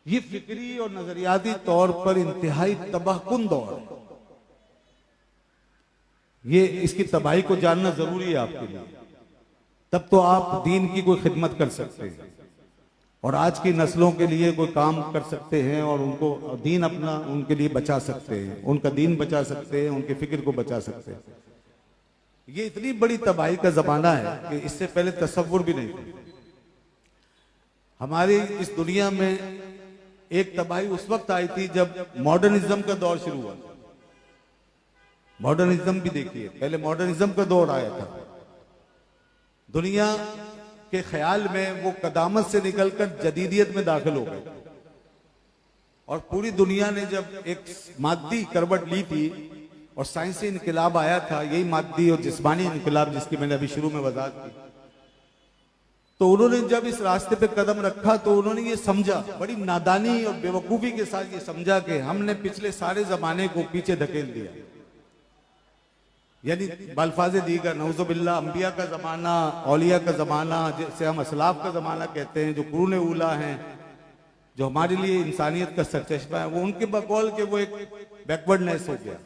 ये फिक्री और नजरियाती तौर पर इंतहाई तबाहकुन दौर है। ये इसकी तबाही को जानना जरूरी है आपके लिए, तब तो आप दीन की कोई खिदमत कर सकते हैं और आज की नस्लों के लिए कोई काम कर सकते हैं और उनको दीन अपना उनके लिए बचा सकते हैं, उनका दीन बचा सकते हैं, उनके फिक्र को बचा सकते हैं। ये इतनी बड़ी तबाही का जमाना है कि इससे पहले तसव्वुर भी नहीं था। हमारी इस दुनिया में एक तबाही उस वक्त आई थी जब मॉडर्निज्म का दौर शुरू हुआ। मॉडर्निज्म भी देखिए, पहले मॉडर्निज्म का दौर आया था। दुनिया के ख्याल में वो कदामत से निकलकर जदीदियत में दाखिल हो गए और पूरी दुनिया ने जब एक मादी करवट ली थी और साइंसी इनकलाब आया था, यही मादी और जिस्मानी इनकलाब जिसकी मैंने अभी शुरू में वजाहत की, तो उन्होंने जब इस रास्ते पे कदम रखा तो उन्होंने ये समझा, बड़ी नादानी और बेवकूफी के साथ ये समझा कि हमने पिछले सारे जमाने को पीछे धकेल दिया। यानी बल्फाज दीगर नौजुबिल्ला अंबिया का जमाना, औलिया का जमाना, जिसे हम असलाफ का जमाना कहते हैं, जो कुरून उला हैं, जो हमारे लिए इंसानियत का सरचश्मा है, वो उनके बकौल के वो एक बैकवर्डनेस हो गया,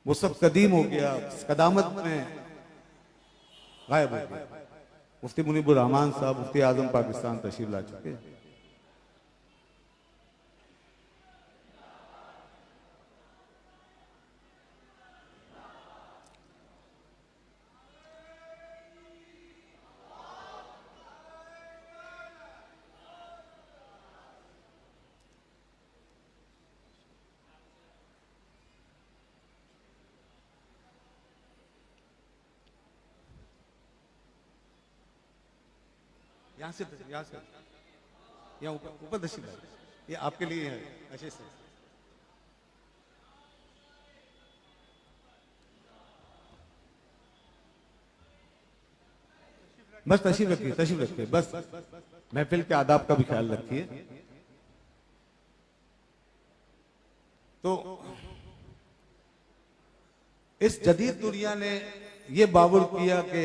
वो सब कदीम हो गया, कदामत में गायब हो गया। मुफ्ती मुनीबुर रहमान साहब मुफ्ती आजम पाकिस्तान तशरीफ ला चुके हैं। यहाँ से यहाँ ऊपर दशील है, ये आपके लिए है। अच्छे से बस तशरीफ रखिए बस महफिल के आदाब का भी ख्याल रखिए। तो इस जदीद दुनिया ने ये बाबुल किया कि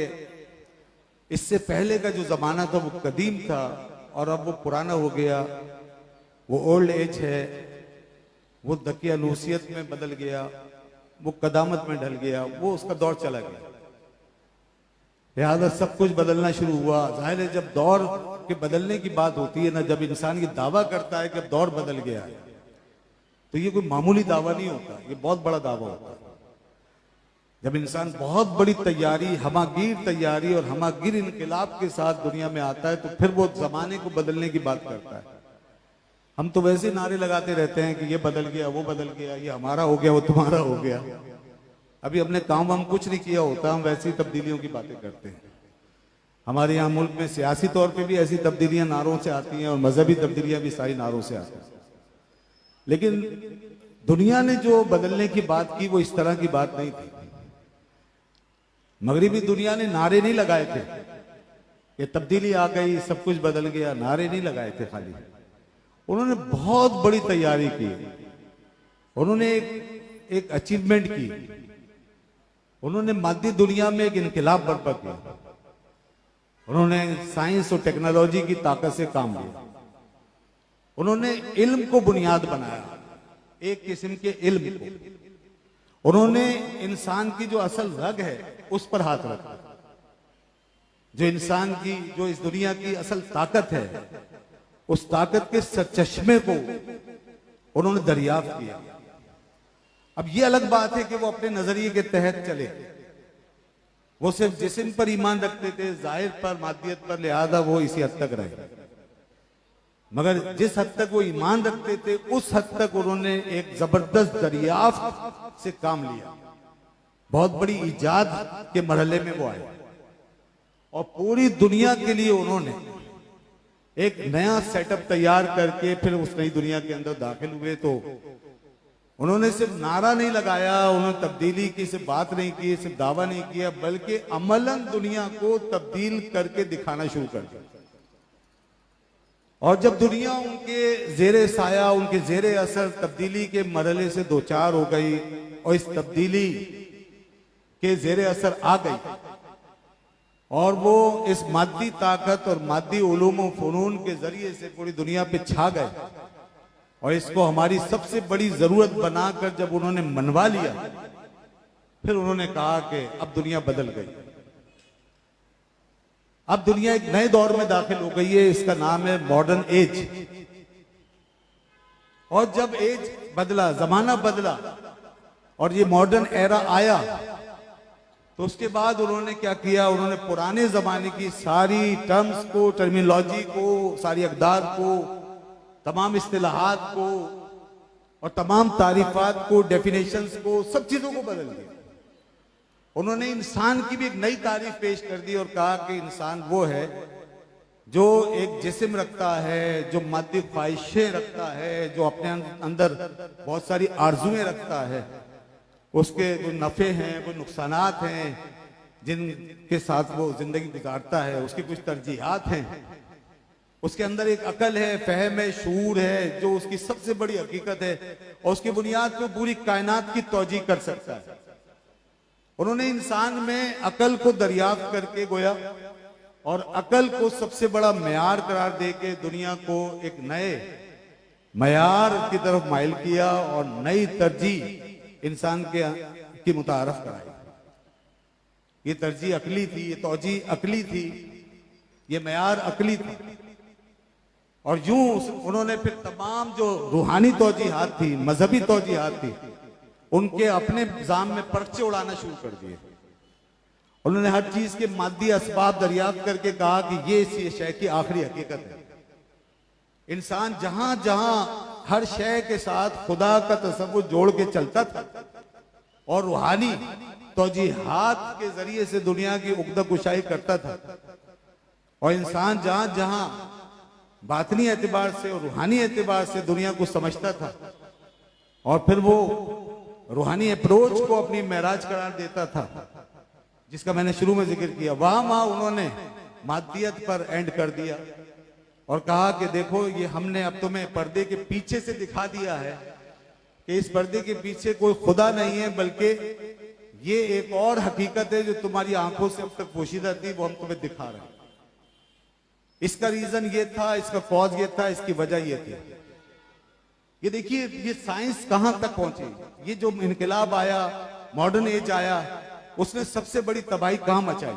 इससे पहले का जो जमाना था वो कदीम था और अब वो पुराना हो गया, वो ओल्ड एज है, वो दकियानूसियत में बदल गया, वो कदामत में ढल गया, वो उसका दौर चला गया। लिहाजा सब कुछ बदलना शुरू हुआ। जाहिर है जब दौर के बदलने की बात होती है ना, जब इंसान ये दावा करता है कि अब दौर बदल गया है, तो ये कोई मामूली दावा नहीं होता, ये बहुत बड़ा दावा होता है। जब इंसान बहुत बड़ी तैयारी, हमागीर तैयारी और हमागीर इनकलाब के साथ दुनिया में आता है, तो फिर वो जमाने को बदलने की बात करता है। हम तो वैसे नारे लगाते रहते हैं कि ये बदल गया, वो बदल गया, ये हमारा हो गया, वो तुम्हारा हो गया। अभी हमने काम वाम कुछ नहीं किया होता, हम वैसी तब्दीलियों की बातें करते हैं। हमारे यहाँ मुल्क में सियासी तौर पे भी ऐसी तब्दीलियां नारों से आती हैं और मजहबी तब्दीलियां भी सारी नारों से आती हैं। लेकिन दुनिया ने जो बदलने की बात की वो इस तरह की बात नहीं थी। मगरिबी दुनिया ने नारे नहीं लगाए थे कि तब्दीली आ गई, सब कुछ बदल गया, नारे नहीं लगाए थे खाली। उन्होंने बहुत बड़ी तैयारी की, उन्होंने एक अचीवमेंट की, उन्होंने मादी दुनिया में एक इनकलाब बर्पा किया। उन्होंने साइंस और टेक्नोलॉजी की ताकत से काम लिया। उन्होंने इल्म को बुनियाद बनाया, एक किस्म के इल्म को। उन्होंने इंसान की जो असल रग है उस पर हाथ रखा। जो इंसान की, जो इस दुनिया की असल ताकत है, उस ताकत के सरचश्मे को उन्होंने दरियाफ्त किया। अब ये अलग बात है कि वो अपने नजरिए के तहत चले, वो सिर्फ जिस्म पर ईमान रखते थे, जाहिर पर, मादियत पर, लिहाजा वो इसी हद तक रहे। मगर जिस हद तक वो ईमान रखते थे उस हद तक उन्होंने एक जबरदस्त दरियाफ्त से काम लिया। बहुत बड़ी इजाद के मरहले में वो आए और पूरी दुनिया के लिए उन्होंने एक नया सेटअप तैयार करके फिर उस नई दुनिया के अंदर दाखिल हुए। तो उन्होंने सिर्फ नारा नहीं लगाया, उन्होंने तब्दीली की सिर्फ बात नहीं की, सिर्फ दावा नहीं किया, बल्कि अमलन दुनिया को तब्दील करके दिखाना शुरू कर दिया। और जब दुनिया उनके जेरे साया, उनके जेरे असर तब्दीली के मरहले से दो चार हो गई और इस तब्दीली के जेरे असर आ गई और वो इस मादी ताकत और मादी उलूम व फ़नून के जरिए से पूरी दुनिया पे छा गए और इसको हमारी सबसे बड़ी जरूरत बनाकर जब उन्होंने मनवा लिया, फिर उन्होंने कहा कि अब दुनिया बदल गई, अब दुनिया एक नए दौर में दाखिल हो गई है, इसका नाम है मॉडर्न एज। और जब एज बदला, जमाना बदला और ये मॉडर्न एरा आया, तो उसके बाद उन्होंने क्या किया, उन्होंने पुराने जमाने की सारी टर्म्स को, टर्मिनोलॉजी को, सारी अकदार को, तमाम इस्तिलाहात को और तमाम तारीफात को, डेफिनेशंस को, सब चीजों को बदल दिया। उन्होंने इंसान की भी एक नई तारीफ पेश कर दी और कहा कि इंसान वो है जो एक जिस्म रखता है, जो मादी ख्वाहिशें रखता है, जो अपने अंदर बहुत सारी आरजुएं रखता है, उसके कोई नफ़े हैं, कोई नुकसानात हैं जिनके साथ वो जिंदगी गुजारता है, उसकी कुछ तरजीहात हैं, उसके अंदर एक अकल है, फहम है, शूर है, जो उसकी सबसे बड़ी हकीकत है और उसकी बुनियाद पे पूरी कायनात की तौजीह कर सकता है। उन्होंने इंसान में अकल को दरियाफ्त करके गोया और अकल को सबसे बड़ा मयार करार देके दुनिया को एक नए मयार की तरफ माइल किया और नई तरजीह इंसान की मुतारफ कराई। ये तरजीह अकली थी, ये तौजीह अकली थी, ये मयार अकली था। और यूं उन्होंने फिर तमाम जो रूहानी तौजीहात थी, मजहबी तौजीहात थी, उनके अपने निजाम में पर्चे उड़ाना शुरू कर दिए। उन्होंने हर चीज के मादी असबाब दरियाफ्त करके कहा कि ये इस शय की आखिरी हकीकत है। इंसान जहां जहां हर शय के साथ खुदा का तसव्वुर जोड़ के चलता था और रूहानी तौजीहात के जरिए से दुनिया की उक़्दा कुशाई करता था, और इंसान जहां जहां बातनी एतबार से और रूहानी एतबार से दुनिया को समझता था और फिर वो रूहानी अप्रोच को अपनी महराज करार देता था, जिसका मैंने शुरू में जिक्र किया, वहां उन्होंने मादियत पर एंड कर दिया और कहा कि देखो ये हमने अब तुम्हें पर्दे के पीछे से दिखा दिया है कि इस पर्दे के पीछे कोई खुदा नहीं है, बल्कि ये एक और हकीकत है जो तुम्हारी आंखों से अब तक पोशीदा थी, वो हम तुम्हें दिखा रहे हैं। इसका रीजन ये था, इसका कॉज ये था, इसकी वजह ये थी। ये देखिए ये साइंस कहां तक पहुंची। ये जो इनकलाब आया, मॉडर्न एज आया, उसने सबसे बड़ी तबाही कहां मचाई।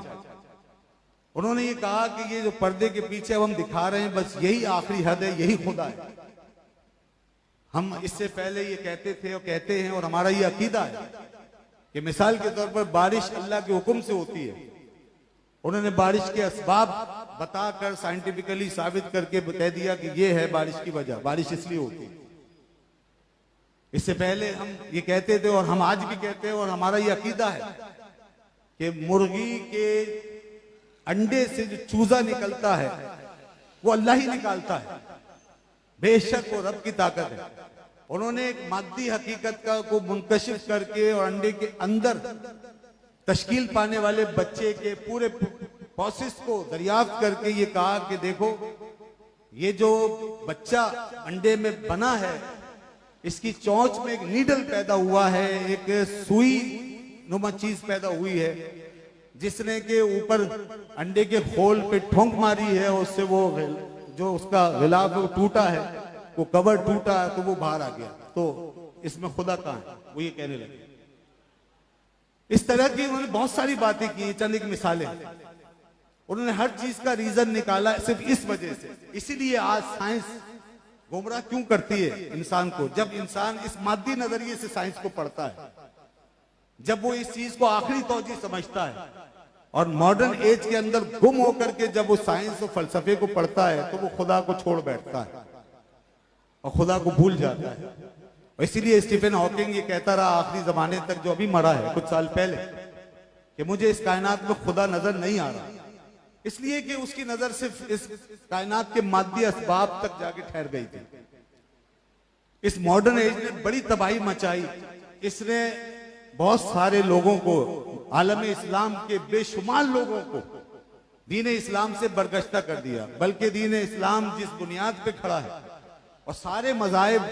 उन्होंने ये कहा कि ये जो पर्दे के पीछे अब हम दिखा रहे हैं, बस यही आखिरी हद है, यही खुदा है। हम इससे पहले ये कहते थे और कहते हैं और हमारा ये अकीदा है कि मिसाल के तौर पर बारिश अल्लाह के हुक्म से होती है। उन्होंने बारिश के असबाब बताकर साइंटिफिकली साबित करके कह दिया कि ये है बारिश की वजह, बारिश इसलिए होती है। इससे पहले हम ये कहते थे और हम आज भी कहते हैं और हमारा ये अकीदा है कि मुर्गी के अंडे से जो चूजा निकलता है वो अल्लाह ही निकालता है, बेशक वो रब की ताकत है। उन्होंने एक मादी हकीकत का को मुनकशिफ करके और अंडे के अंदर तश्कील पाने वाले बच्चे के पूरे प्रोसेस को दरियाफ्त करके ये कहा कि देखो ये जो बच्चा अंडे में बना है, इसकी चोंच में एक नीडल पैदा हुआ है, एक सुई नुमा चीज पैदा हुई है, जिसने के ऊपर अंडे के खोल पे ठोंक मारी है और उससे वो जो उसका गिलाफ टूटा है, वो कवर टूटा है, तो वो बाहर आ गया। तो इसमें खुदा कहाँ है, वो ये कहने लगे। इस तरह की उन्होंने बहुत सारी बातें की, चंद एक मिसालें। उन्होंने हर चीज का रीजन निकाला सिर्फ इस वजह से। इसीलिए आज साइंस गुमराह क्यों करती है इंसान को। जब इंसान इस मादी नजरिए से साइंस को पढ़ता है, जब वो इस चीज को आखिरी तौजीह समझता है और मॉडर्न एज के अंदर गुम होकर के जब वो साइंस और फलसफे को पढ़ता है, तो वो खुदा को छोड़ बैठता है और खुदा को भूल जाता है। और इसीलिए स्टीफन हॉकिंग ये कहता रहा आखिरी जमाने तक, जो अभी मरा है कुछ साल पहले, कि मुझे इस कायनात में खुदा नजर नहीं आ रहा, इसलिए कि उसकी नजर सिर्फ इस कायनात के मादी असबाब तक जाके ठहर गई थी। इस मॉडर्न एज ने बड़ी तबाही मचाई। इसने बहुत सारे लोगों को, आलम इस्लाम के बेशुमार लोगों को दीन इस्लाम से बरगश्ता कर दिया। बल्कि दीन इस्लाम जिस बुनियाद पे खड़ा है और सारे मज़ाहिब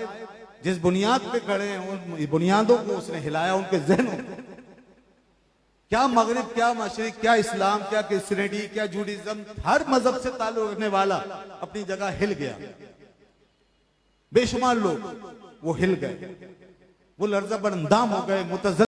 जिस बुनियाद पे खड़े हैं, उन बुनियादों को उसने हिलाया, उनके जहनों को। क्या मगरिब, क्या मशरिक, क्या इस्लाम, क्या क्रिश्चियनिटी, क्या जूडिज्म, हर मजहब से ताल्लुक रखने वाला अपनी जगह हिल गया। बेशुमार लोग वो हिल गए, वो लर्ज़ा बरअंदाम हो गए, मुतज़्ज़ल